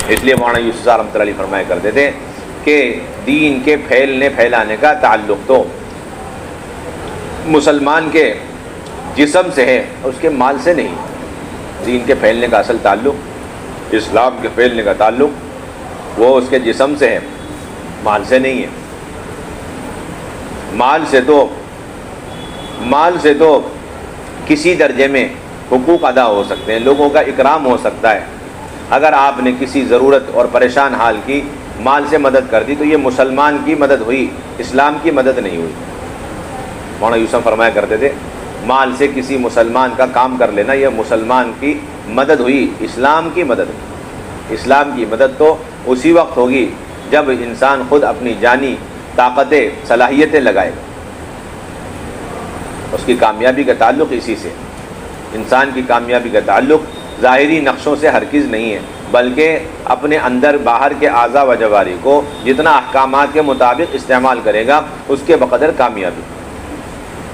اس لیے مولانا یوسف رحمۃ اللہ علیہ فرمایا کرتے تھے کہ دین کے پھیلانے کا تعلق تو مسلمان کے جسم سے ہے، اس کے مال سے نہیں۔ دین کے پھیلنے کا اصل تعلق، اسلام کے پھیلنے کا تعلق وہ اس کے جسم سے ہے، مال سے نہیں ہے۔ مال سے تو کسی درجے میں حقوق ادا ہو سکتے ہیں، لوگوں کا اکرام ہو سکتا ہے۔ اگر آپ نے کسی ضرورت اور پریشان حال کی مال سے مدد کر دی تو یہ مسلمان کی مدد ہوئی، اسلام کی مدد نہیں ہوئی۔ مولانا یوسف فرمایا کرتے تھے مال سے کسی مسلمان کا کام کر لینا یہ مسلمان کی مدد ہوئی، اسلام کی مدد ہوئی۔ اسلام کی مدد تو اسی وقت ہوگی جب انسان خود اپنی جانی طاقتیں صلاحیتیں لگائے گا۔ اس کی کامیابی کا تعلق اسی سے۔ انسان کی کامیابی کا تعلق ظاہری نقشوں سے ہرگز نہیں ہے، بلکہ اپنے اندر باہر کے اعضاء و جواری کو جتنا احکامات کے مطابق استعمال کرے گا اس کے بقدر کامیابی۔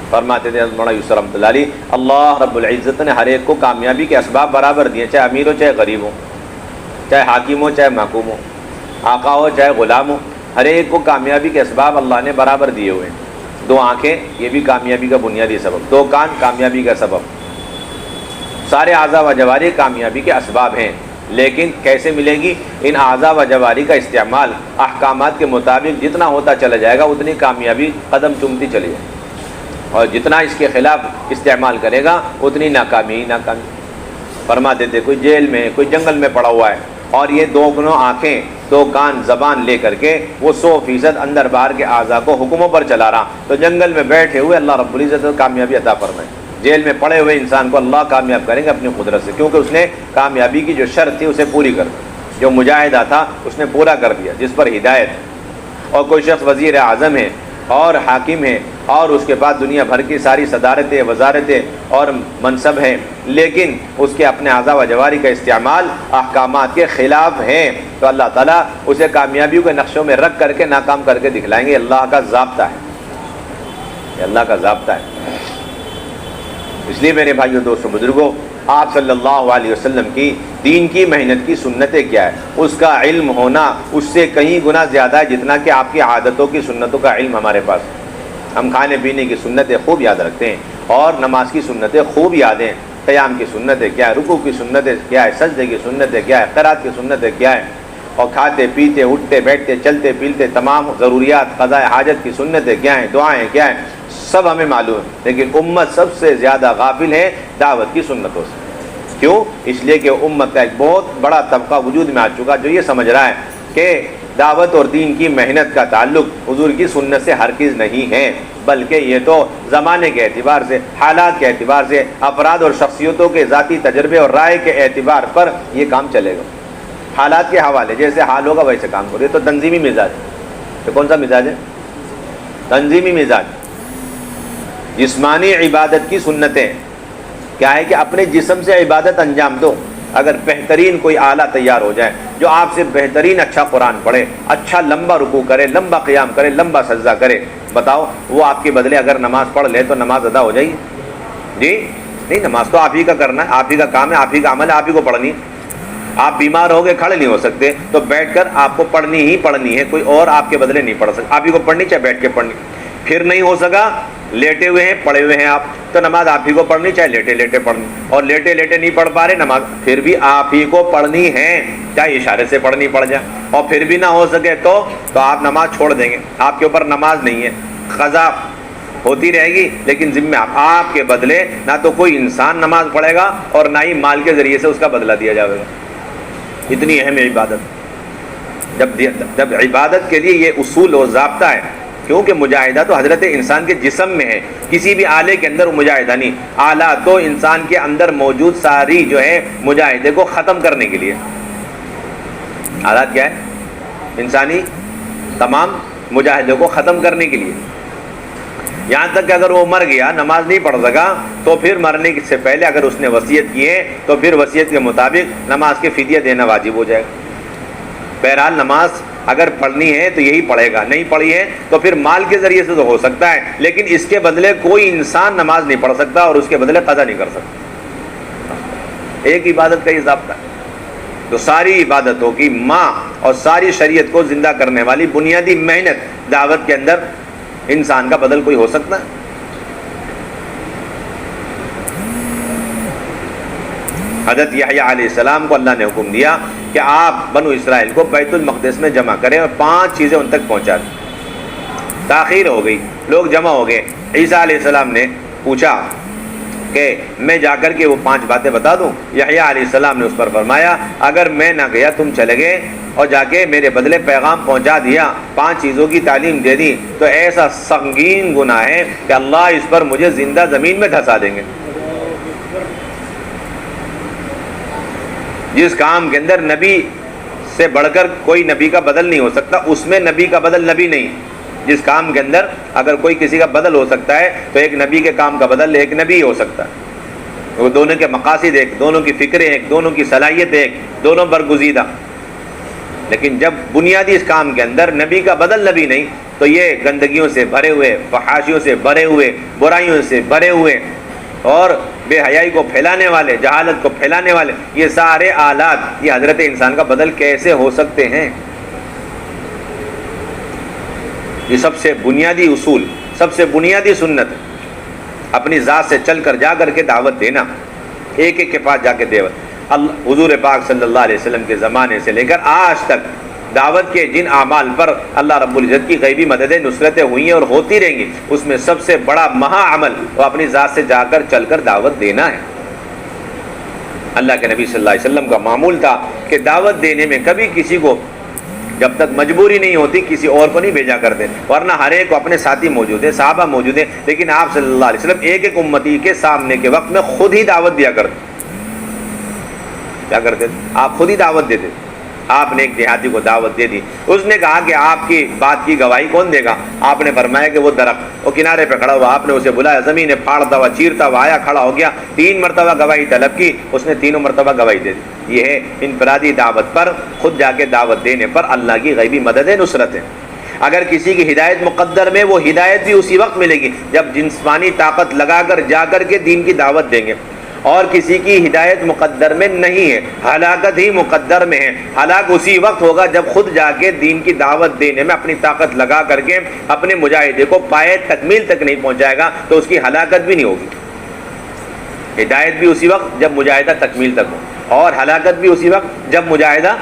فرماتے تھے مولانا یوسف رحمۃ اللہ علیہ اللہ رب العزت نے ہر ایک کو کامیابی کے اسباب برابر دیے، چاہے امیر ہو چاہے غریب ہو، چاہے حاکم ہو چاہے محکوم ہو، آقا ہو چاہے غلام ہو، ہر ایک کو کامیابی کے اسباب اللہ نے برابر دیے ہوئے ہیں۔ 2 آنکھیں یہ بھی کامیابی کا بنیادی سبب، 2 کان کامیابی کا سبب، سارے اعضاء و جواری کامیابی کے اسباب ہیں۔ لیکن کیسے ملے گی؟ ان اعضاء و جواری کا استعمال احکامات کے مطابق جتنا ہوتا چلا جائے گا اتنی کامیابی قدم چومتی چلی جائے گی، اور جتنا اس کے خلاف استعمال کرے گا اتنی ناکامی۔ فرماتے تھے کوئی جیل میں کوئی جنگل میں پڑا ہوا ہے اور یہ 2 آنکھیں 2 کان زبان لے کر کے وہ 100% اندر باہر کے اعضاء کو حکموں پر چلا رہا، تو جنگل میں بیٹھے ہوئے اللہ رب العزت کو کامیابی عطا فرمائے۔ جیل میں پڑے ہوئے انسان کو اللہ کامیاب کریں گے اپنی قدرت سے، کیونکہ اس نے کامیابی کی جو شرط تھی اسے پوری کر دی، جو مجاہدہ تھا اس نے پورا کر دیا، جس پر ہدایت ہے۔ اور کوئی شخص وزیر اعظم ہے اور حاکم ہے اور اس کے بعد دنیا بھر کی ساری صدارتیں وزارتیں اور منصب ہیں، لیکن اس کے اپنے اعضاء و جواری کا استعمال احکامات کے خلاف ہے، تو اللہ تعالیٰ اسے کامیابیوں کے نقشوں میں رکھ کر کے ناکام کر کے دکھلائیں گے۔ اللہ کا ضابطہ ہے، یہ اللہ کا ضابطہ ہے۔ اس لیے میرے بھائیو دوستو بزرگوں، آپ صلی اللہ علیہ وسلم کی دین کی محنت کی سنتیں کیا ہے، اس کا علم ہونا اس سے کئی گنا زیادہ ہے جتنا کہ آپ کی عادتوں کی سنتوں کا علم ہمارے پاس ہے۔ ہم کھانے پینے کی سنتیں خوب یاد رکھتے ہیں اور نماز کی سنتیں خوب یاد ہیں، قیام کی سنتیں کیا ہے، رکوع کی سنتیں کیا ہے، سجدے کی سنتیں کیا ہے، قرات کی سنتیں کیا ہے، اور کھاتے پیتے اٹھتے بیٹھتے چلتے پھرتے تمام ضروریات قضاء حاجت کی سنتیں کیا ہیں، دعائیں کیا ہیں، سب ہمیں معلوم ہے۔ لیکن امت سب سے زیادہ غافل ہے دعوت کی سنتوں سے۔ کیوں؟ اس لیے کہ امت کا ایک بہت بڑا طبقہ وجود میں آ چکا جو یہ سمجھ رہا ہے کہ دعوت اور دین کی محنت کا تعلق حضور کی سنت سے ہرگز نہیں ہے، بلکہ یہ تو زمانے کے اعتبار سے، حالات کے اعتبار سے، افراد اور شخصیتوں کے ذاتی تجربے اور رائے کے اعتبار پر یہ کام چلے گا۔ حالات کے حوالے جیسے حال ہوگا ویسے کام کرے۔ تو تنظیمی مزاج، تو کون سا مزاج ہے؟ تنظیمی مزاج۔ جسمانی عبادت کی سنتیں کیا ہے کہ اپنے جسم سے عبادت انجام دو۔ اگر بہترین کوئی آلہ تیار ہو جائے جو آپ سے بہترین اچھا قرآن پڑھے، اچھا لمبا رکوع کرے، لمبا قیام کرے، لمبا سجدہ کرے، بتاؤ وہ آپ کے بدلے اگر نماز پڑھ لے تو نماز ادا ہو جائے گی؟ جی نہیں، نماز تو آپ ہی کا کرنا ہے، آپ ہی کا کام ہے، آپ ہی کا عمل ہے، آپ ہی کو پڑھنی ہے۔ آپ بیمار ہو گئے، کھڑے نہیں ہو سکتے، تو بیٹھ کر آپ کو پڑھنی ہی پڑھنی ہے، کوئی اور آپ کے بدلے نہیں پڑھ سکتا، آپ ہی کو پڑھنی چاہے بیٹھ کے پڑھنی۔ پھر نہیں ہو سکا، لیٹے ہوئے ہیں، پڑھے ہوئے ہیں آپ، تو نماز آپ ہی کو پڑھنی چاہے لیٹے لیٹے پڑھنی، اور لیٹے لیٹے نہیں پڑھ پا رہے نماز پھر بھی آپ ہی کو پڑھنی ہے، چاہے اشارے سے پڑھنی پڑ جائے، اور پھر بھی نہ ہو سکے تو آپ نماز چھوڑ دیں گے، آپ کے اوپر نماز نہیں ہے، قضا ہوتی رہے گی، لیکن ذمہ آپ کے بدلے نہ تو کوئی انسان نماز پڑھے گا اور نہ ہی مال کے ذریعے سے اس کا بدلہ دیا جائے گا۔ اتنی اہم ہے عبادت۔ جب عبادت کے لیے یہ اصول اور ضابطہ ہے، کیونکہ مجاہدہ تو حضرت انسان کے جسم میں ہے، کسی بھی آلے کے اندر مجاہدہ نہیں، آلہ تو انسان کے اندر موجود ساری جو ہے مجاہدے کو ختم کرنے کے لیے۔ آلات کیا ہے؟ انسانی تمام مجاہدے کو ختم کرنے کے لیے، یہاں تک کہ اگر وہ مر گیا، نماز نہیں پڑھ سکا، تو پھر مرنے سے پہلے اگر اس نے وصیت کی ہے تو پھر وصیت کے مطابق نماز کے فدیہ دینا واجب ہو جائے گا۔ بہرحال نماز اگر پڑھنی ہے تو یہی پڑھے گا، نہیں پڑھی ہے تو پھر مال کے ذریعے سے تو ہو سکتا ہے، لیکن اس کے بدلے کوئی انسان نماز نہیں پڑھ سکتا اور اس کے بدلے قضا نہیں کر سکتا۔ ایک عبادت کا یہ ضابطہ ہے۔ تو ساری عبادتوں کی ماں اور ساری شریعت کو زندہ کرنے والی بنیادی محنت دعوت کے اندر انسان کا بدل کوئی ہو سکتا ہے؟ حضرت یحییٰ علیہ السلام کو اللہ نے حکم دیا کہ آپ بنو اسرائیل کو بیت المقدس میں جمع کریں اور 5 چیزیں ان تک پہنچا دیں۔ تاخیر ہو گئی، لوگ جمع ہو گئے، عیسیٰ علیہ السلام نے پوچھا کہ میں جا کر کے وہ 5 باتیں بتا دوں؟ یحییٰ علیہ السلام نے اس پر فرمایا اگر میں نہ گیا، تم چلے گئے اور جا کے میرے بدلے پیغام پہنچا دیا، 5 چیزوں کی تعلیم دے دی، تو ایسا سنگین گناہ ہے کہ اللہ اس پر مجھے زندہ زمین میں دھسا دیں گے۔ جس کام کے اندر نبی سے بڑھ کر کوئی نبی کا بدل نہیں ہو سکتا، اس میں نبی کا بدل نبی نہیں۔ جس کام کے اندر اگر کوئی کسی کا بدل ہو سکتا ہے تو ایک نبی کے کام کا بدل ایک نبی ہی ہو سکتا ہے۔ وہ دونوں کے مقاصد ایک، دونوں کی فکریں ایک، دونوں کی صلاحیت ایک، دونوں برگزیدہ۔ لیکن جب بنیادی اس کام کے اندر نبی کا بدل نبی نہیں، تو یہ گندگیوں سے بھرے ہوئے، فحاشیوں سے بھرے ہوئے، برائیوں سے بھرے ہوئے اور بے حیائی کو پھیلانے والے، جہالت کو پھیلانے والے یہ سارے آلات، یہ حضرت انسان کا بدل کیسے ہو سکتے ہیں؟ یہ سب سے بنیادی اصول، سب سے بنیادی سنت ہے۔ اپنی ذات سے چل کر جا کر کے دعوت دینا، ایک ایک کے پاس جا کے دعوت۔ حضور پاک صلی اللہ علیہ وسلم کے زمانے سے لے کر آج تک دعوت کے جن اعمال پر اللہ رب العزت کی غیبی مددیں، نصرتیں ہوئی ہیں اور ہوتی رہیں گی، اس میں سب سے بڑا مہا عمل وہ اپنی ذات سے جا کر چل کر دعوت دینا ہے۔ اللہ کے نبی صلی اللہ علیہ وسلم کا معمول تھا کہ دعوت دینے میں کبھی کسی کو جب تک مجبوری نہیں ہوتی کسی اور کو نہیں بھیجا کرتے، ورنہ ہر ایک کو اپنے ساتھی موجود ہیں، صحابہ موجود ہیں، لیکن آپ صلی اللہ علیہ وسلم ایک ایک امتی کے سامنے کے وقت میں خود ہی دعوت دیا کرتے۔ کیا کرتے تھے؟ آپ خود ہی دعوت دیتے تھے۔ آپ نے ایک دیہاتی کو دعوت دے دی، اس نے کہا کہ آپ کی بات کی گواہی کون دے گا؟ آپ نے فرمایا کہ وہ درخت، وہ کنارے پہ کھڑا ہوا، آپ نے اسے بلایا، زمین پھاڑتا ہوا، چیرتا ہوا آیا، کھڑا ہو گیا، 3 مرتبہ گواہی طلب کی، اس نے 3 مرتبہ گواہی دے دی۔ یہ ہے انفرادی دعوت پر، خود جا کے دعوت دینے پر اللہ کی غیبی مدد ہے، نصرت ہے۔ اگر کسی کی ہدایت مقدر میں، وہ ہدایت بھی اسی وقت ملے گی جب جسمانی طاقت لگا کر جا کر کے دین کی دعوت دیں گے، اور کسی کی ہدایت مقدر میں نہیں ہے، ہلاکت ہی مقدر میں ہے، ہلاک اسی وقت ہوگا جب خود جا کے دین کی دعوت دینے میں اپنی طاقت لگا کر کے اپنے مجاہدے کو پائے تکمیل تک نہیں پہنچائے گا، تو اس کی ہلاکت بھی نہیں ہوگی۔ ہدایت بھی اسی وقت جب مجاہدہ تکمیل تک ہو، اور ہلاکت بھی اسی وقت جب مجاہدہ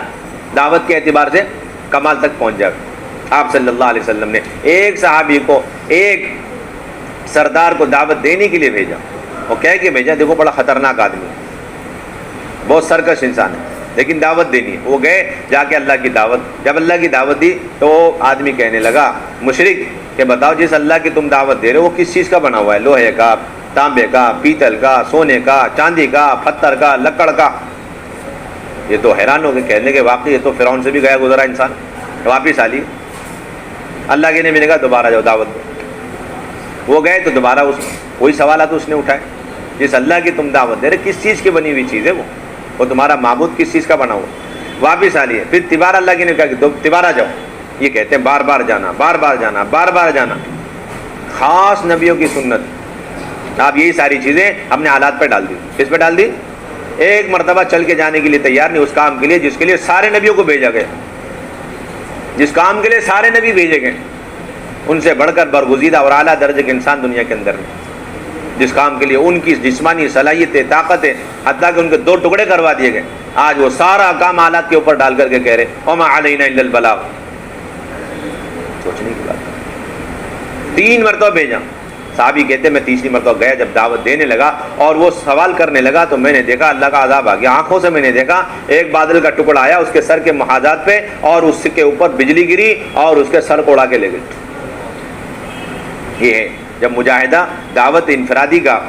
دعوت کے اعتبار سے کمال تک پہنچ جائے گا۔ آپ صلی اللہ علیہ وسلم نے ایک صحابی کو، ایک سردار کو دعوت دینے کے لیے بھیجا، وہ کہہ کے بھیجا دیکھو بڑا خطرناک آدمی ہے، بہت سرکش انسان ہے، لیکن دعوت دینی ہے۔ وہ گئے جا کے اللہ کی دعوت، جب اللہ کی دعوت دی تو وہ آدمی کہنے لگا مشرک کہ بتاؤ جس اللہ کی تم دعوت دے رہے ہو وہ کس چیز کا بنا ہوا ہے؟ لوہے کا، تانبے کا، پیتل کا، سونے کا، چاندی کا، پتھر کا، لکڑ کا؟ یہ تو حیران ہو گئے، کہنے کے واقعی یہ تو فرعون سے بھی گیا گزرا انسان، واپس آ لیے۔ اللہ کے نے کہا دوبارہ جاؤ دعوت دو۔ وہ گئے تو دوبارہ وہی سوالات اس نے اٹھائے، جس اللہ کی تم دعوت دے رہے کس چیز کی بنی ہوئی چیز ہے وہ تمہارا معبود کس چیز کا بنا ہوا؟ واپس آ لیے۔ پھر تیبارہ اللہ کی نے کہا کہ تیبارہ جاؤ۔ یہ کہتے ہیں بار بار جانا، بار بار جانا، بار بار جانا، خاص نبیوں کی سنت۔ آپ یہی ساری چیزیں اپنے حالات پہ ڈال دی۔ کس پہ ڈال دی؟ ایک مرتبہ چل کے جانے کے لیے تیار نہیں اس کام کے لیے جس کے لیے سارے نبیوں کو بھیجا گیا، جس کام کے لیے سارے نبی بھیجے گئے، ان سے بڑھ کر برگزیدہ اور اعلیٰ درجے کے انسان دنیا کے اندر نہیں، جس کام کے لیے ان کی جسمانی صلاحیتیں، طاقتیں، حتیٰ کہ ان کے 2 ٹکڑے کروا دیے گئے، آج وہ سارا کام حالات کے اوپر ڈال کر کے کہہ رہے وما علینا الا البلاغ۔ سوچنے کی بات، 3 مرتبہ بھیجا۔ صحابی کہتے ہیں میں تیسری مرتبہ گیا، جب دعوت دینے لگا اور وہ سوال کرنے لگا تو میں نے دیکھا اللہ کا عذاب آ گیا۔ آنکھوں سے میں نے دیکھا ایک بادل کا ٹکڑا آیا اس کے سر کے محاذات پہ اور اس کے اوپر بجلی گری اور اس کے سر کو اڑا کے لے گئی۔ یہ ہے جب مجاہدہ دعوت انفرادی کا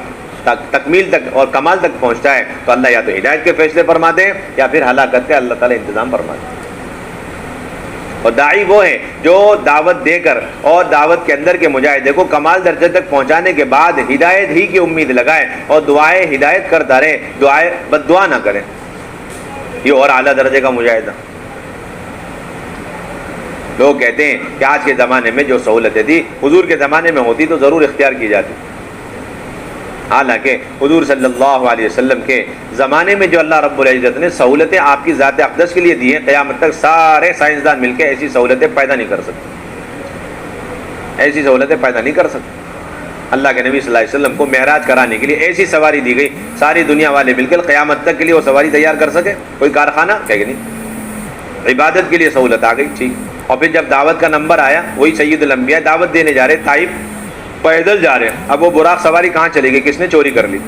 تکمیل تک اور کمال تک پہنچتا ہے تو اللہ یا تو ہدایت کے فیصلے فرماتے ہیں یا پھر ہلاکت کے اللہ تعالیٰ انتظام فرماتے ہیں۔ اور داعی وہ ہے جو دعوت دے کر اور دعوت کے اندر کے مجاہدے کو کمال درجے تک پہنچانے کے بعد ہدایت ہی کی امید لگائے اور دعائیں ہدایت کرتا رہے، دعائیں بد دعا نہ کرے، یہ اور اعلیٰ درجے کا مجاہدہ۔ لوگ کہتے ہیں کہ آج کے زمانے میں جو سہولتیں تھی حضور کے زمانے میں ہوتی تو ضرور اختیار کی جاتی، حالانکہ حضور صلی اللہ علیہ وسلم کے زمانے میں جو اللہ رب العزت نے سہولتیں آپ کی ذات اقدس کے لیے دی ہیں، قیامت تک سارے سائنسدان مل کے ایسی سہولتیں پیدا نہیں کر سکتے، ایسی سہولتیں پیدا نہیں کر سکتے۔ اللہ کے نبی صلی اللہ علیہ وسلم کو معراج کرانے کے لیے ایسی سواری دی گئی، ساری دنیا والے مل کر قیامت تک کے لیے وہ سواری تیار کر سکے؟ کوئی کارخانہ کہ نہیں؟ عبادت کے لیے سہولت آ گئی، ٹھیک۔ اور پھر جب دعوت کا نمبر آیا، وہی سید الانبیاء دعوت دینے جا رہے، طائف پیدل جا رہے ہیں، اب وہ براق سواری کہاں چلے گئی؟ کس نے چوری کر لی؟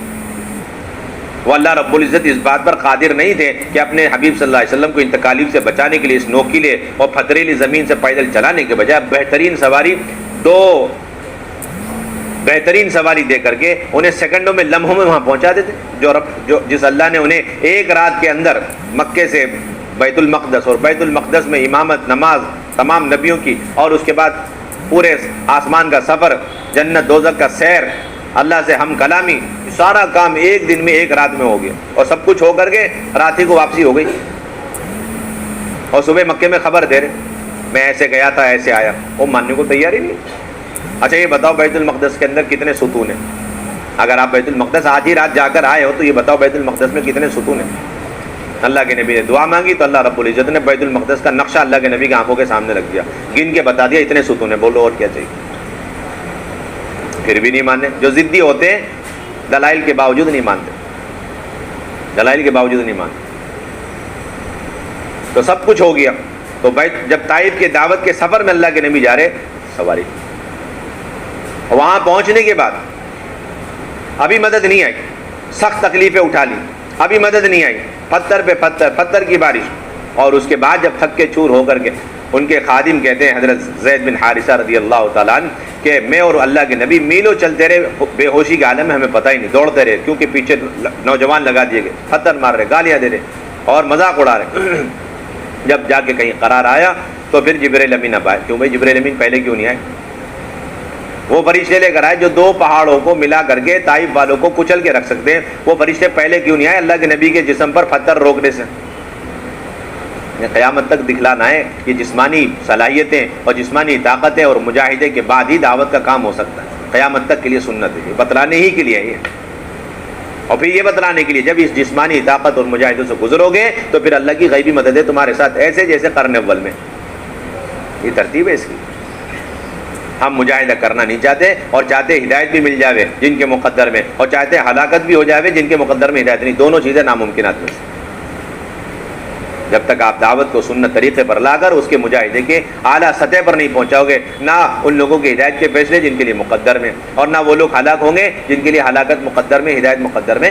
وہ اللہ رب العزت اس بات پر قادر نہیں تھے کہ اپنے حبیب صلی اللہ علیہ وسلم کو ان تکالیف سے بچانے کے لیے اس نوکیلے اور پتھریلی زمین سے پیدل چلانے کے بجائے بہترین سواری، دو بہترین سواری دے کر کے انہیں سیکنڈوں میں، لمحوں میں وہاں پہنچا دیتے، جس اللہ نے انہیں ایک رات کے اندر مکے سے بیت المقدس، اور بیت المقدس میں امامت، نماز تمام نبیوں کی، اور اس کے بعد پورے آسمان کا سفر، جنت دوزخ کا سیر، اللہ سے ہم کلامی، سارا کام ایک دن میں، ایک رات میں ہو گیا، اور سب کچھ ہو کر کے رات ہی کو واپسی ہو گئی، اور صبح مکے میں خبر دے رہے میں ایسے گیا تھا، ایسے آیا، وہ ماننے کو تیار ہی نہیں۔ اچھا یہ بتاؤ بیت المقدس کے اندر کتنے ستون ہیں؟ اگر آپ بیت المقدس آج ہی رات جا کر آئے ہو تو یہ بتاؤ بیت المقدس میں کتنے ستون ہیں؟ اللہ کے نبی نے دعا مانگی تو اللہ رب العزت نے بیت المقدس کا نقشہ اللہ کے نبی کی آنکھوں کے سامنے رکھ دیا، گن کے بتا دیا اتنے ستون ہیں، بولو اور کیا چاہیے؟ پھر بھی نہیں ماننے۔ جو ضدی ہوتے ہیں دلائل کے باوجود نہیں مانتے، دلائل کے باوجود نہیں مانتے۔ تو سب کچھ ہو گیا، تو جب طائف کے دعوت کے سفر میں اللہ کے نبی جا رہے، سواری وہاں پہنچنے کے بعد ابھی مدد نہیں آئی، سخت تکلیفیں اٹھا لی، ابھی مدد نہیں آئی، پتھر پہ پتھر، پتھر کی بارش، اور اس کے بعد جب تھک کے چور ہو کر کے ان کے خادم کہتے ہیں حضرت زید بن حارثہ رضی اللہ تعالیٰ عنہ کہ میں اور اللہ کے نبی میلوں چلتے رہے بے ہوشی کے عالم میں، ہمیں پتہ ہی نہیں، دوڑتے رہے کیونکہ پیچھے نوجوان لگا دیے گئے، پتھر مار رہے، گالیاں دے رہے اور مذاق اڑا رہے۔ جب جا کے کہیں قرار آیا تو پھر جبرائیل امین اب آئے۔ کیوں بھائی جبرائیل امین پہلے کیوں نہیں آئے؟ وہ فرشتے لے کر آئے جو دو پہاڑوں کو ملا کر کے طائف والوں کو کچل کے رکھ سکتے ہیں، وہ فرشتے پہلے کیوں نہیں آئے اللہ کے نبی کے جسم پر پتھر روکنے سے؟ قیامت تک دکھلانا ہے کہ جسمانی صلاحیتیں اور جسمانی طاقتیں اور مجاہدے کے بعد ہی دعوت کا کام ہو سکتا ہے، قیامت تک کے لیے سنت ہے، بتلانے ہی کے لیے ہے یہ، اور پھر یہ بتلانے کے لیے جب اس جسمانی طاقت اور مجاہدوں سے گزرو گے تو پھر اللہ کی غیبی مدد ہے تمہارے ساتھ، ایسے جیسے قرن اول میں۔ یہ ترتیب ہے اس کی۔ ہم مجاہدہ کرنا نہیں چاہتے اور چاہتے ہدایت بھی مل جاوے جن کے مقدر میں، اور چاہتے ہلاکت بھی ہو جاوے جن کے مقدر میں ہدایت نہیں، دونوں چیزیں ناممکنات میں سے۔ جب تک آپ دعوت کو سنت طریقے پر لا کر اس کے مجاہدے کے اعلیٰ سطح پر نہیں پہنچاؤ گے، نہ ان لوگوں کی ہدایت کے فیصلے جن کے لیے مقدر میں، اور نہ وہ لوگ ہلاک ہوں گے جن کے لیے ہلاکت مقدر میں، ہدایت مقدر میں۔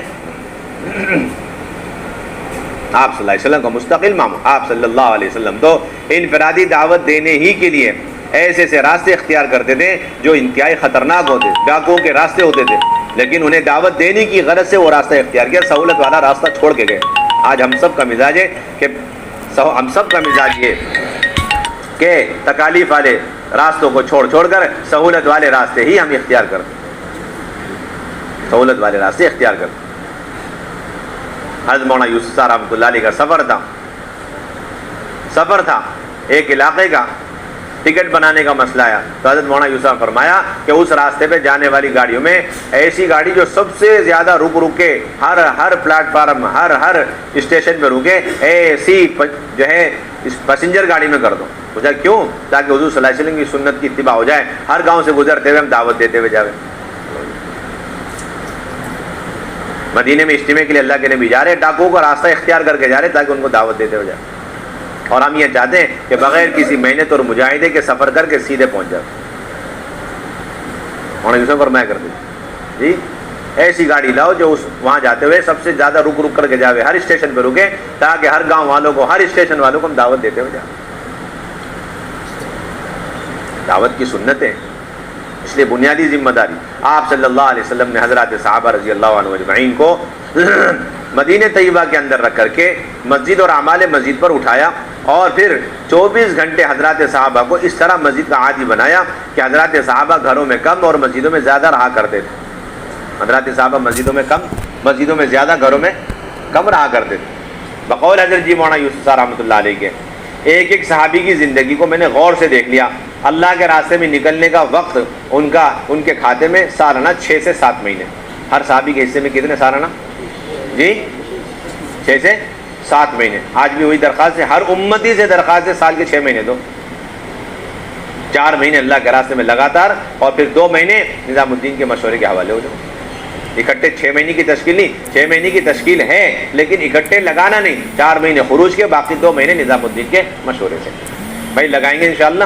آپ صلی اللہ علیہ وسلم کا مستقل معمول، آپ صلی اللہ علیہ وسلم تو انفرادی دعوت دینے ہی کے لیے ایسے ایسے راستے اختیار کرتے تھے جو انتہائی خطرناک ہوتے، ڈاکوؤں کے راستے ہوتے تھے، لیکن انہیں دعوت دینے کی غرض سے وہ راستہ اختیار کیا، سہولت والا راستہ چھوڑ کے گئے۔ آج ہم سب کا مزاج ہے کہ کہ تکالیف والے راستوں کو چھوڑ کر سہولت والے راستے ہی ہم اختیار کرتے، سہولت والے راستے اختیار کرتے۔ حضرت مولانا یوسف صاحب رحمۃ اللہ علیہ کا سفر تھا ایک علاقے کا، ٹکٹ بنانے کا مسئلہ آیا تو حضرت مولانا یوسف صاحب فرمایا کہ اس راستے پہ جانے والی گاڑیوں میں ایسی گاڑی جو سب سے زیادہ رک کے ہر پلیٹ فارم، ہر اسٹیشن پہ رکے، ایسی جو ہے اس پیسنجر گاڑی میں کر دو۔ پوچھا کیوں؟ تاکہ حضور صلی اللہ علیہ وسلم کی سنت کی اتباع ہو جائے، ہر گاؤں سے گزرتے ہوئے ہم دعوت دیتے ہوئے جاوے۔ مدینے میں اجتماع کے لیے اللہ کے نبی جا رہے، ڈاکوؤں کا راستہ اختیار کر کے جا رہے تاکہ ان کو دعوت دیتے ہوئے جائے، اور ہم یہ چاہتے ہیں کہ بغیر کسی محنت اور مجاہدے کے سفر کر کے سیدھے پہنچ جائے۔ مولانا یوسف فرمایا کرتے جی ایسی گاڑی لاؤ جو وہاں جاتے ہوئے سب سے زیادہ رک کر کے جاوے، ہر اسٹیشن پہ رکے تاکہ ہر گاؤں والوں کو، ہر اسٹیشن والوں کو ہم دعوت دیتے ہوئے جائیں۔ دعوت کی سنتیں، اس لیے بنیادی ذمہ داری آپ صلی اللہ علیہ وسلم نے حضرات صحابہ رضی اللہ عنہ اجمعین کو مدینہ طیبہ کے اندر رکھ کر کے مسجد اور اعمال مسجد پر اٹھایا، اور پھر 24 گھنٹے حضرات صحابہ کو اس طرح مسجد کا عادی بنایا کہ حضرات صحابہ گھروں میں کم اور مسجدوں میں زیادہ رہا کرتے تھے۔ حضرات صحابہ مسجدوں میں کم، مسجدوں میں زیادہ، گھروں میں کم رہا کرتے تھے۔ بقول حضرت جی مولانا یوسف صاحب رحمۃ اللہ علیہ کے ایک صحابی کی زندگی کو میں نے غور سے دیکھ لیا۔ اللہ کے راستے میں نکلنے کا وقت ان کے کھاتے میں سالانہ 6 سے 7 مہینے، ہر صحابی کے حصے میں کتنے سالانہ؟ جی 6 سے 7 مہینے. آج بھی وہی درخواست ہے، ہر امتی سے درخواست ہے سال کے 6 مہینے دو. 4 مہینے اللہ کے راستے میں لگاتار، اور پھر 2 مہینے نظام الدین کے مشورے کے حوالے ہو جاؤ. اکٹھے 6 مہینے کی تشکیل نہیں، 6 مہینے کی تشکیل ہے لیکن اکٹھے لگانا نہیں. 4 مہینے خروج کے، باقی 2 مہینے نظام الدین کے مشورے سے. بھائی لگائیں گے انشاءاللہ.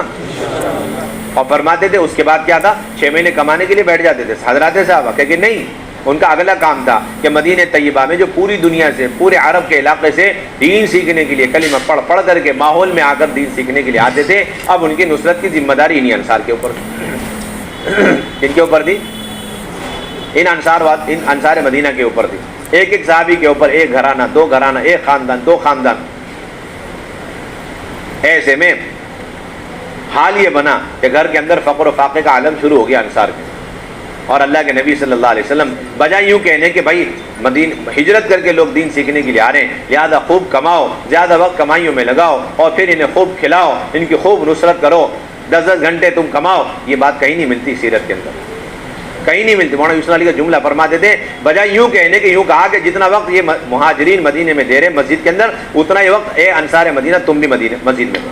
اور فرماتے تھے اس کے بعد کیا تھا، 6 مہینے کمانے کے لیے بیٹھ جاتے تھے حضرات صاحبہ، کہ نہیں، ان کا اگلا کام تھا کہ مدینہ طیبہ میں جو پوری دنیا سے، پورے عرب کے علاقے سے دین سیکھنے کے لیے کلمہ پڑھ پڑھ کر کے ماحول میں آ کر دین سیکھنے کے لیے آتے تھے. اب ان کی نصرت کی ذمہ داری انہی انصار کے اوپر تھی. ان کے اوپر تھی، ان انصار مدینہ کے اوپر تھی. ایک ایک صحابی کے اوپر ایک گھرانہ، 2 گھرانہ، ایک خاندان، 2 خاندان. ایسے میں حال یہ بنا کہ گھر کے اندر فقر و فاقے کا عالم شروع ہو گیا انصار کے. اور اللہ کے نبی صلی اللہ علیہ وسلم بجائے یوں کہنے کہ بھائی ہجرت کر کے لوگ دین سیکھنے کے لیے آ رہے ہیں، لہٰذا خوب کماؤ، زیادہ وقت کمائیوں میں لگاؤ، اور پھر انہیں خوب کھلاؤ، ان کی خوب نصرت کرو، 10 گھنٹے تم کماؤ، یہ بات کہیں نہیں ملتی سیرت کے اندر، کہیں نہیں ملتی. مولانا یوسف علی کا جملہ فرماتے تھے بجائے یوں کہنے کہ یوں کہا کہ جتنا وقت یہ مہاجرین مدینے میں دے رہے مسجد کے اندر، اتنا ہی وقت اے انصار مدینہ تم بھی مدینہ مسجد میں دو.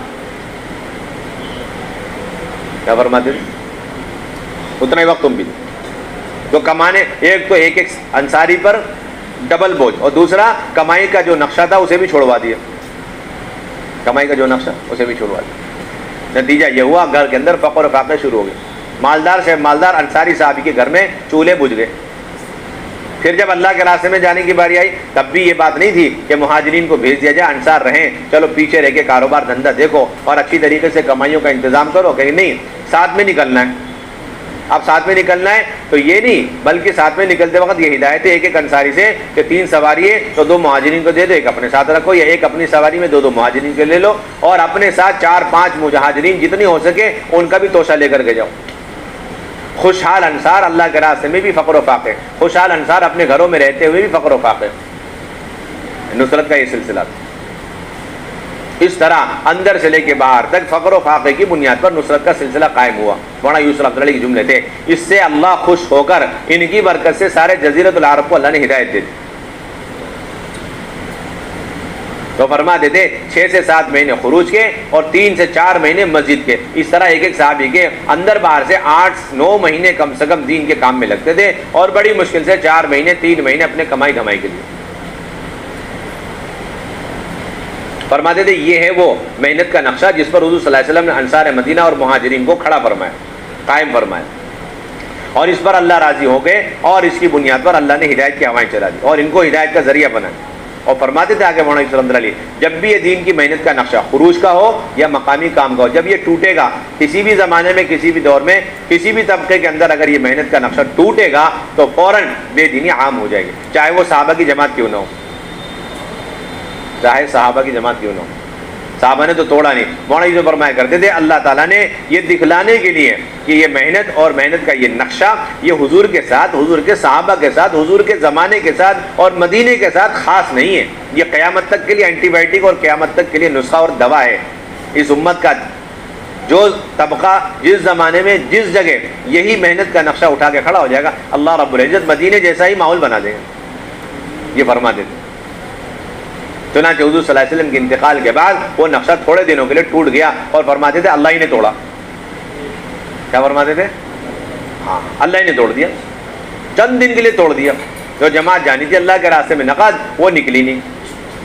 کیا فرماتے تھے؟ اتنا ہی وقت تم بھی دو. تو کمانے، ایک تو ایک انصاری پر ڈبل بوجھ، اور دوسرا کمائی کا جو نقشہ تھا اسے بھی چھوڑوا دیا. کمائی کا جو نقشہ اسے بھی چھوڑوا دیا. نتیجہ یہ ہوا گھر کے اندر فقر و فاقے شروع ہو گئے. مالدار سے مالدار انصاری صحابی کے گھر میں چولہے بجھ گئے. پھر جب اللہ کے راستے میں جانے کی باری آئی تب بھی یہ بات نہیں تھی کہ مہاجرین کو بھیج دیا جائے، انصار رہیں، چلو پیچھے رہ کے کاروبار دھندا دیکھو اور اچھی طریقے سے کمائیوں کا انتظام کرو. کہیں نہیں، ساتھ میں نکلنا ہے. اب ساتھ میں نکلنا ہے تو یہ نہیں، بلکہ ساتھ میں نکلتے وقت یہ ہدایت ہے ایک ایک انصاری سے کہ 3 سواری ہے تو 2 مہاجرین کو دے دو، ایک اپنے ساتھ رکھو، یا ایک اپنی سواری میں 2 مہاجرین کے لے لو، اور اپنے ساتھ 4-5 مہاجرین جتنی ہو سکے ان کا بھی توشہ لے کر کے جاؤ. خوشحال انصار اللہ کے راستے میں بھی فقر و فاقے، خوشحال انصار اپنے گھروں میں رہتے ہوئے بھی فقر و فاقے. نصرت کا یہ سلسلہ تھا. اس طرح اندر سے لے کے باہر تک فقر و فاقے کی بنیاد پر نصرت کا سلسلہ قائم ہوا. مولانا یوسف رحمۃ اللہ علیہ کے جملے تھے، اس سے اللہ خوش ہو کر ان کی برکت سے سارے جزیرۃ العرب کو اللہ نے ہدایت دے دی. تو فرماتے تھے 6 سے 7 مہینے خروج کے اور 3 سے 4 مہینے مسجد کے. اس طرح ایک ایک صحابی کے اندر باہر سے 8-9 مہینے کم سے کم دین کے کام میں لگتے تھے، اور بڑی مشکل سے 4 مہینے 3 مہینے اپنے کمائی دھمائی کے لیے. فرماتے تھے یہ ہے وہ محنت کا نقشہ جس پر حضور صلی اللہ علیہ وسلم نے انصار مدینہ اور مہاجرین کو کھڑا فرمایا، قائم فرمایا، اور اس پر اللہ راضی ہو گئے، اور اس کی بنیاد پر اللہ نے ہدایت کی ہوائیں چلا دی اور ان کو ہدایت کا ذریعہ بنایا. اور فرماتے تھے آگے مولانا یوسف رحمۃ اللہ علیہ، جب بھی یہ دین کی محنت کا نقشہ خروج کا ہو یا مقامی کام کا ہو، جب یہ ٹوٹے گا کسی بھی زمانے میں، کسی بھی دور میں، کسی بھی طبقے کے اندر اگر یہ محنت کا نقشہ ٹوٹے گا تو فوراً بے دینی عام ہو جائے گی، چاہے وہ صحابہ کی جماعت کیوں نہ ہو، چاہے صحابہ کی جماعت کیوں نہ ہو. صحابہ نے تو توڑا نہیں. مولانا یہ فرمایا کرتے تھے اللہ تعالیٰ نے یہ دکھلانے کے لیے کہ یہ محنت اور محنت کا یہ نقشہ یہ حضور کے ساتھ، حضور کے صحابہ کے ساتھ، حضور کے زمانے کے ساتھ اور مدینے کے ساتھ خاص نہیں ہے. یہ قیامت تک کے لیے اینٹی بائیوٹک اور قیامت تک کے لیے نسخہ اور دوا ہے. اس امت کا جو طبقہ جس زمانے میں جس جگہ یہی محنت کا نقشہ اٹھا کے کھڑا ہو جائے گا، اللہ رب العزت مدینے جیسا ہی ماحول بنا دے گا. یہ فرما دیتے. چنانچہ حضور صلی اللہ علیہ وسلم کے انتقال کے بعد وہ نقشہ تھوڑے دنوں کے لیے ٹوٹ گیا، اور فرماتے تھے اللہ ہی نے توڑا. کیا فرماتے تھے؟ ہاں اللہ ہی نے توڑ دیا، چند دن کے لیے توڑ دیا. جو جماعت جانی تھی اللہ کے راستے میں نقد وہ نکلی نہیں.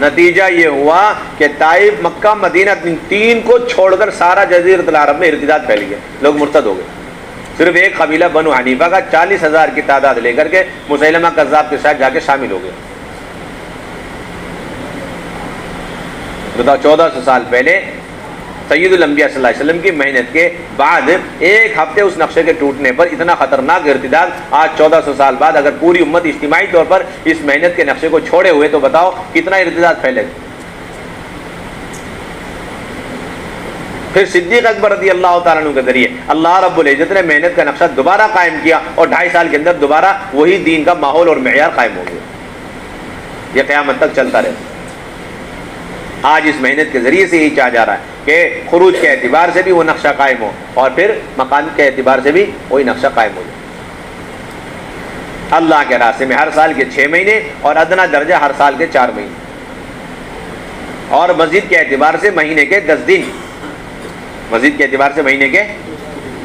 نتیجہ یہ ہوا کہ طائف، مکہ، مدینہ، 3 کو چھوڑ کر سارا جزیرۃ العرب میں ارتداد پھیل گیا، لوگ مرتد ہو گئے. صرف ایک قبیلہ بنو حنیفہ کا 40,000 کی تعداد لے کر کے مسیلمہ کذاب کے ساتھ جا کے شامل ہو گئے. بتاؤ 1400 سال پہلے سید الانبیاء صلی اللہ علیہ وسلم کی محنت کے بعد ایک ہفتے اس نقشے کے ٹوٹنے پر اتنا خطرناک ارتداد آج 1400 سال بعد اگر پوری امت اجتماعی طور پر اس محنت کے نقشے کو چھوڑے ہوئے تو بتاؤ کتنا ارتداد پھیلے. پھر صدیق اکبر رضی اللہ تعالیٰ عنہ کے ذریعے اللہ رب العزت نے محنت کا نقشہ دوبارہ قائم کیا اور 2.5 سال کے اندر دوبارہ وہی دین کا ماحول اور معیار قائم ہو گیا. یہ قیامت تک چلتا رہے. آج اس محنت کے ذریعے سے یہی چاہا جا رہا ہے کہ خروج کے اعتبار سے بھی وہ نقشہ قائم ہو اور پھر مقام کے اعتبار سے بھی وہی نقشہ قائم ہو جائے. اللہ کے راستے میں ہر سال کے 6 مہینے اور ادنا درجہ ہر سال کے 4 مہینے، اور مسجد کے اعتبار سے مہینے کے 10 دن، مسجد کے اعتبار سے مہینے کے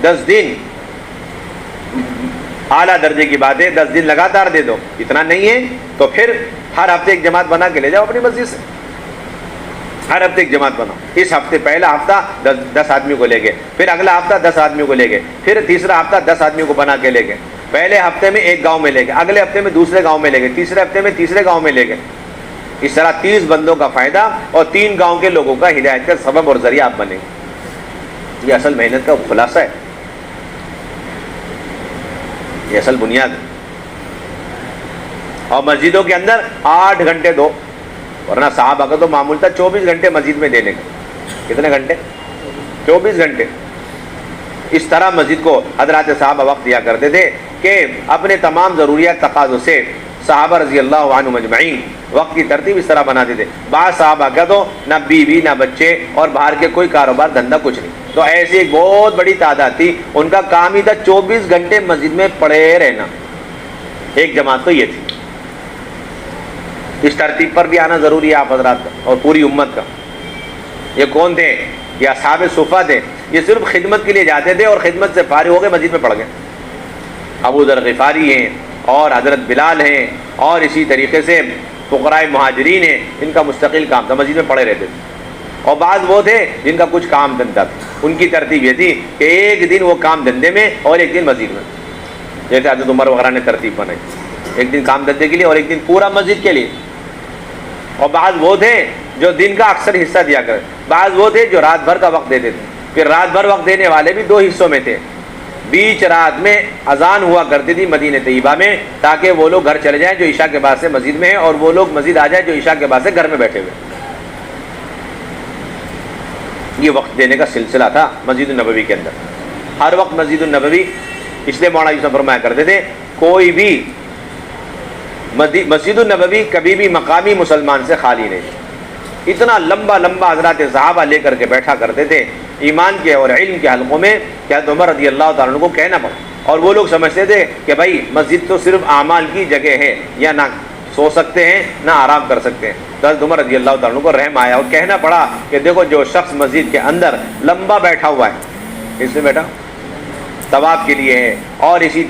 10 دن، اعلیٰ درجے کی بات ہے 10 دن لگاتار دے دو، اتنا نہیں ہے تو پھر ہر ہفتے ایک جماعت بنا کے لے جاؤ اپنی مسجد سے، ہر ہفتے ایک جماعت بناؤ، اس ہفتے پہلا ہفتہ 10 آدمی کو لے گئے، پھر اگلا ہفتہ 10 آدمی کو لے گئے، پھر تیسرا ہفتہ 10 آدمی کو بنا کے لے گئے، پہلے ہفتے میں ایک گاؤں میں لے گئے، اگلے ہفتے میں دوسرے گاؤں میں لے گئے، تیسرے ہفتے میں تیسرے گاؤں میں لے گئے، اس طرح 30 بندوں کا فائدہ اور 3 گاؤں کے لوگوں کا ہدایت کا سبب اور ذریعہ آپ بنے. یہ اصل محنت کا خلاصہ ہے، یہ اصل بنیاد ہے. اور مسجدوں کے اندر 8 گھنٹے دو، ورنہ صحابہ کا تو معمول تھا 24 گھنٹے مسجد میں دینے کا. کتنے گھنٹے؟ 24 گھنٹے. اس طرح مسجد کو حضرات صحابہ وقت دیا کرتے تھے کہ اپنے تمام ضروریات تقاضوں سے صحابہ رضی اللہ عنہم اجمعین وقت کی ترتیب اس طرح بناتے تھے. بعض صحابہ کا تو نہ بیوی نہ بچے اور باہر کے کوئی کاروبار دھندا کچھ نہیں، تو ایسی ایک بہت بڑی تعداد تھی، ان کا کام ہی تھا 24 گھنٹے مسجد میں پڑے رہنا. ایک جماعت تو یہ تھی. اس ترتیب پر بھی آنا ضروری ہے آپ حضرات کا اور پوری امت کا. یہ کون تھے؟ یہ اصحاب صفہ تھے. یہ صرف خدمت کے لیے جاتے تھے اور خدمت سے فارغ ہو کے مسجد میں پڑ گئے. ابو ذر غفاری ہیں اور حضرت بلال ہیں اور اسی طریقے سے فقراء مہاجرین ہیں، ان کا مستقل کام تھا، مسجد میں پڑے رہتے تھے. اور بعض وہ تھے جن کا کچھ کام دھندا تھا، ان کی ترتیب یہ تھی کہ ایک دن وہ کام دھندے میں اور ایک دن مسجد میں، جیسے حضرت عمر وغیرہ نے ترتیب بنائی، ایک دن کام دھندے کے لیے اور ایک دن پورا مسجد کے لیے. اور بعض وہ تھے جو دن کا اکثر حصہ دیا کرے، بعض وہ تھے جو رات بھر کا وقت دیتے تھے. پھر رات بھر وقت دینے والے بھی 2 حصوں میں تھے. بیچ رات میں اذان ہوا کرتی تھی مدینہ طیبہ میں، تاکہ وہ لوگ گھر چلے جائیں جو عشاء کے بعد سے مسجد میں ہیں، اور وہ لوگ مسجد آ جائیں جو عشاء کے بعد سے گھر میں بیٹھے ہوئے. یہ وقت دینے کا سلسلہ تھا مسجد النبوی کے اندر. ہر وقت مسجد النبوی، اس لیے مولانا یوسف فرمایا کرتے تھے کوئی بھی مسجد النبوی کبھی بھی مقامی مسلمان سے خالی نہیں. اتنا لمبا لمبا حضرات صحابہ لے کر کے بیٹھا کرتے تھے ایمان کے اور علم کے حلقوں میں کہ حضرت عمر رضی اللہ تعالیٰ عنہ کو کہنا پڑا. اور وہ لوگ سمجھتے تھے کہ بھائی مسجد تو صرف اعمال کی جگہ ہے، یا نہ سو سکتے ہیں نہ آرام کر سکتے ہیں. تو حضرت عمر رضی اللہ تعالیٰ عنہ کو رحم آیا اور کہنا پڑا کہ دیکھو جو شخص مسجد کے اندر لمبا بیٹھا ہوا ہے، اس میں بیٹھا طواف کے لیے ہے اور اسی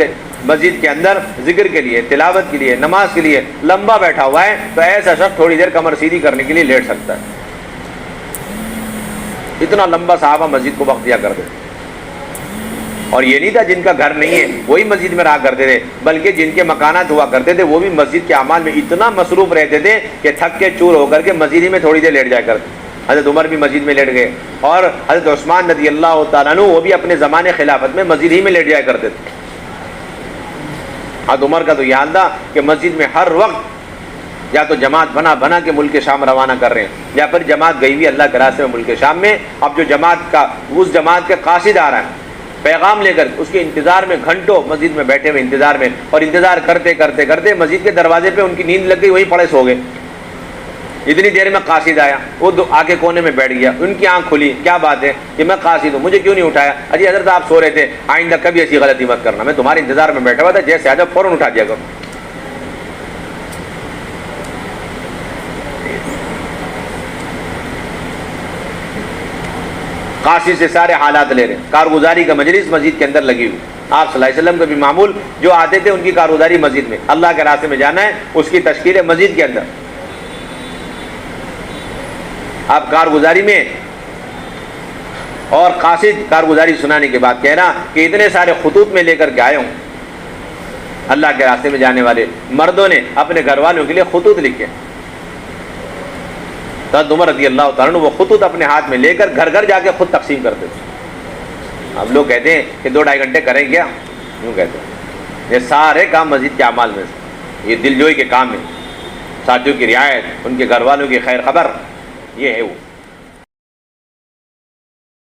مسجد کے اندر ذکر کے لیے، تلاوت کے لیے، نماز کے لیے لمبا بیٹھا ہوا ہے، تو ایسا شخص تھوڑی دیر کمر سیدھی کرنے کے لیے لیٹ سکتا ہے. اتنا لمبا صحابہ مسجد کو وقت دیا کرتے تھے. اور یہ نہیں تھا جن کا گھر نہیں ہے وہی مسجد میں رہا کرتے تھے، بلکہ جن کے مکانات ہوا کرتے تھے وہ بھی مسجد کے اعمال میں اتنا مصروف رہتے تھے کہ تھک کے چور ہو کر کے مسجد ہی میں تھوڑی دیر لیٹ جایا کرتے. حضرت عمر بھی مسجد میں لیٹ گئے، اور حضرت عثمان رضی اللہ تعالیٰ عنہ وہ بھی اپنے زمانے خلافت میں مسجد ہی میں لیٹ جایا کرتے تھے. حضرت عمر کا تو یہ حال تھا کہ مسجد میں ہر وقت یا تو جماعت بنا کے ملک شام روانہ کر رہے ہیں، یا پھر جماعت گئی ہوئی اللہ کے راستے میں ملک شام میں. اب جو جماعت کا اس جماعت کے قاصد آ رہا ہے پیغام لے کر، اس کے انتظار میں گھنٹوں مسجد میں بیٹھے ہوئے انتظار میں، اور انتظار کرتے کرتے کرتے مسجد کے دروازے پہ ان کی نیند لگ گئی، وہیں پڑے سو گئے. اتنی دیر میں قاصد آیا، وہ آ کے کونے میں بیٹھ گیا، ان کی آنکھ کھلی، کیا بات ہے کہ میں قاصد ہوں، مجھے کیوں نہیں اٹھایا؟ اجی حضرت آپ سو رہے تھے، آئندہ کبھی ایسی غلطی مت کرنا، میں تمہارے انتظار میں بیٹھا ہوا تھا، جیسے آ جاؤ فوراً اٹھا دیا کرو. قاصد سے سارے حالات لے رہے ہیں. کارگزاری کا مجلس مسجد کے اندر لگی ہوئی. آپ صلی اللہ علیہ وسلم کا بھی معمول، جو آتے تھے ان کی کارگزاری مسجد میں، اللہ کے راستے میں جانا ہے اس کی تشکیل ہے مسجد کے اندر. آپ کارگزاری میں، اور قاصد کارگزاری سنانے کے بعد کہہ رہا کہ اتنے سارے خطوط میں لے کر کے آئے ہوں. اللہ کے راستے میں جانے والے مردوں نے اپنے گھر والوں کے لیے خطوط لکھے. حضرت عمر رضی اللہ تعالیٰ عنہ وہ خطوط اپنے ہاتھ میں لے کر گھر گھر جا کے خود تقسیم کرتے تھے. اب لوگ کہتے ہیں کہ 2-2.5 گھنٹے کریں کیا؟ یوں کہتے ہیں. یہ سارے کام مسجد کے اعمال میں سے، یہ دل جوئی کے کام ہیں. ساتھیوں کی رعایت، ان کے گھر والوں کی خیر خبر، یہ ہے وہ.